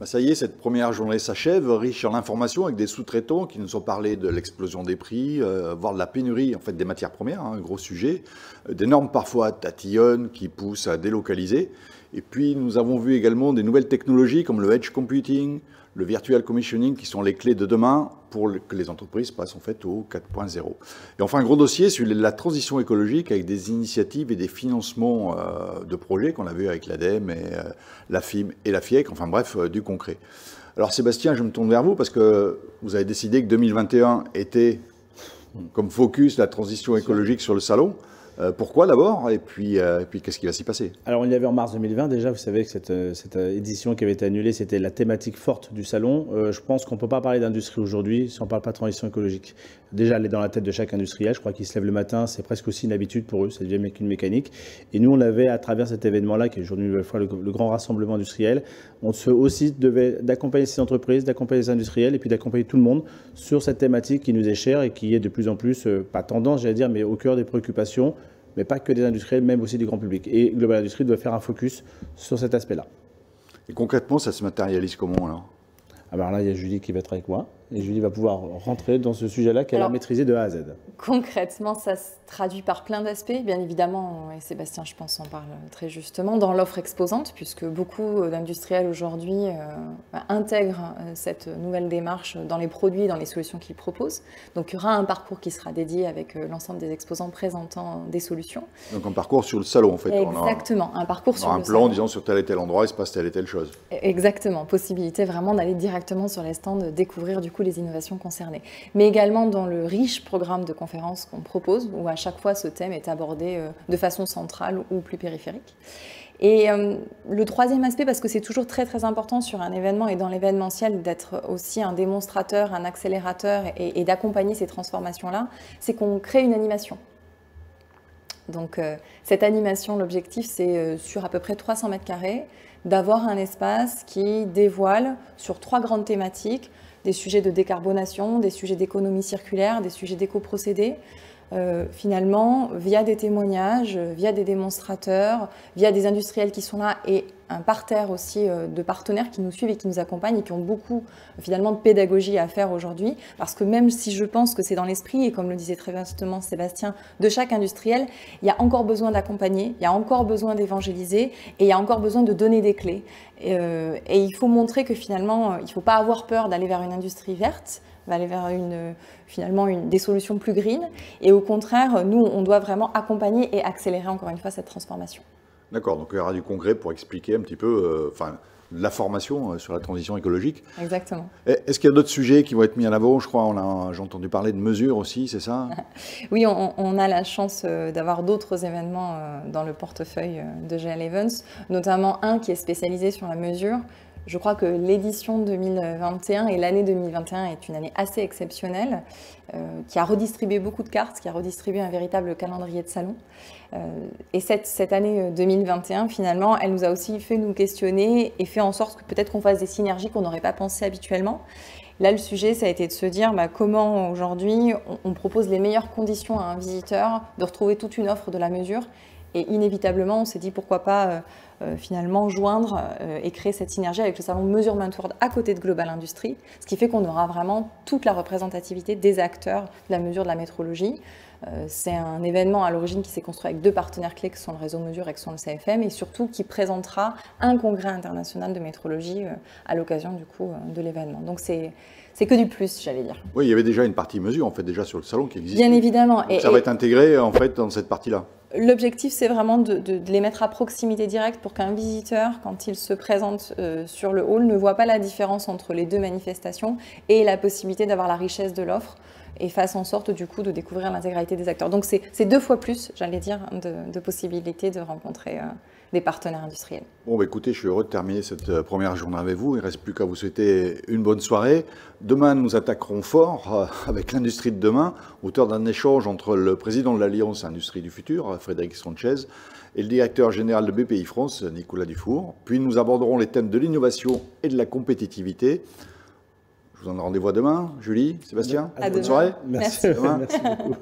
Ça y est, cette première journée s'achève, riche en informations avec des sous-traitants qui nous ont parlé de l'explosion des prix, voire de la pénurie en fait, des matières premières, un gros sujet, des normes parfois tatillonnes qui poussent à délocaliser. Et puis nous avons vu également des nouvelles technologies comme le edge computing, le virtual commissioning qui sont les clés de demain pour que les entreprises passent en fait au 4.0. Et enfin un gros dossier sur la transition écologique avec des initiatives et des financements de projets qu'on a vu avec l'ADEME et la FIM et la FIEC, enfin bref, du concret. Alors Sébastien, je me tourne vers vous parce que vous avez décidé que 2021 était comme focus la transition écologique sur le salon. Pourquoi d'abord et puis qu'est-ce qui va s'y passer? Alors on y avait en mars 2020 déjà, vous savez que cette édition qui avait été annulée, c'était la thématique forte du salon. Je pense qu'on ne peut pas parler d'industrie aujourd'hui si on ne parle pas de transition écologique. Déjà, elle est dans la tête de chaque industriel. Je crois qu'ils se lèvent le matin, c'est presque aussi une habitude pour eux, ça devient une mécanique. Et nous, on avait, à travers cet événement-là, qui est aujourd'hui une nouvelle fois le grand rassemblement industriel, on se aussi devait d'accompagner ces entreprises, d'accompagner les industriels et puis d'accompagner tout le monde sur cette thématique qui nous est chère et qui est de plus en plus, pas tendance, j'allais dire, mais au cœur des préoccupations, mais pas que des industriels, même aussi du grand public. Et Global Industries doit faire un focus sur cet aspect-là. Et concrètement, ça se matérialise comment alors? Alors là, il y a Julie qui va être avec moi. Et Julie va pouvoir rentrer dans ce sujet-là qu'elle a maîtrisé de A à Z. Concrètement, ça se traduit par plein d'aspects. Bien évidemment, et Sébastien, je pense, en parle très justement, dans l'offre exposante, puisque beaucoup d'industriels aujourd'hui intègrent cette nouvelle démarche dans les produits, dans les solutions qu'ils proposent. Donc il y aura un parcours qui sera dédié avec l'ensemble des exposants présentant des solutions. Donc un parcours sur le salon en fait. Exactement, un parcours sur le salon. Un plan disant sur tel et tel endroit, il se passe telle et telle chose. Exactement, possibilité vraiment d'aller directement sur les stands, découvrir du coup les innovations concernées. Mais également dans le riche programme de conférences qu'on propose, où à chaque fois ce thème est abordé de façon centrale ou plus périphérique. Et le troisième aspect, parce que c'est toujours très très important sur un événement et dans l'événementiel d'être aussi un démonstrateur, un accélérateur et d'accompagner ces transformations-là, c'est qu'on crée une animation. Donc cette animation, l'objectif c'est sur à peu près 300 mètres carrés, d'avoir un espace qui dévoile sur 3 grandes thématiques, des sujets de décarbonation, des sujets d'économie circulaire, des sujets d'éco-procédés, finalement, via des témoignages, via des démonstrateurs, via des industriels qui sont là et un parterre aussi de partenaires qui nous suivent et qui nous accompagnent et qui ont beaucoup finalement de pédagogie à faire aujourd'hui. Parce que même si je pense que c'est dans l'esprit, et comme le disait très justement Sébastien, de chaque industriel, il y a encore besoin d'accompagner, il y a encore besoin d'évangéliser et il y a encore besoin de donner des clés. Et il faut montrer que finalement, il ne faut pas avoir peur d'aller vers une industrie verte, aller vers finalement des solutions plus green. Et au contraire, nous, on doit vraiment accompagner et accélérer encore une fois cette transformation. D'accord, donc il y aura du concret pour expliquer un petit peu la formation sur la transition écologique. Exactement. Est-ce qu'il y a d'autres sujets qui vont être mis en avant? Je crois, j'ai entendu parler de mesures aussi, c'est ça? Oui, on a la chance d'avoir d'autres événements dans le portefeuille de GL Events, notamment un qui est spécialisé sur la mesure. Je crois que l'édition 2021 et l'année 2021 est une année assez exceptionnelle, qui a redistribué beaucoup de cartes, qui a redistribué un véritable calendrier de salon. Et cette année 2021, finalement, elle nous a aussi fait nous questionner et fait en sorte que peut-être qu'on fasse des synergies qu'on n'aurait pas pensé habituellement. Là, le sujet, ça a été de se dire comment aujourd'hui on propose les meilleures conditions à un visiteur de retrouver toute une offre de la mesure. Et inévitablement, on s'est dit pourquoi pas finalement joindre et créer cette synergie avec le salon Measurement World à côté de Global Industries, ce qui fait qu'on aura vraiment toute la représentativité des acteurs de la mesure de la métrologie. C'est un événement à l'origine qui s'est construit avec 2 partenaires clés qui sont le réseau Mesure et qui sont le CFM et surtout qui présentera un congrès international de métrologie à l'occasion du coup de l'événement. Donc c'est que du plus, j'allais dire. Oui, il y avait déjà une partie mesure en fait déjà sur le salon qui existe. Bien évidemment. Donc ça va être intégré en fait dans cette partie-là. L'objectif, c'est vraiment de les mettre à proximité directe pour qu'un visiteur, quand il se présente sur le hall, ne voit pas la différence entre les 2 manifestations et la possibilité d'avoir la richesse de l'offre et fasse en sorte du coup de découvrir l'intégralité des acteurs. Donc c'est 2 fois plus, j'allais dire, de possibilités de rencontrer des partenaires industriels. Bon, écoutez, je suis heureux de terminer cette première journée avec vous. Il ne reste plus qu'à vous souhaiter une bonne soirée. Demain, nous attaquerons fort avec l'industrie de demain, auteur d'un échange entre le président de l'Alliance Industrie du Futur, Frédéric Sanchez, et le directeur général de BPI France, Nicolas Dufour. Puis nous aborderons les thèmes de l'innovation et de la compétitivité. Je vous donne rendez-vous à demain. Julie, Sébastien, bonne soirée. Merci. Merci. Merci beaucoup.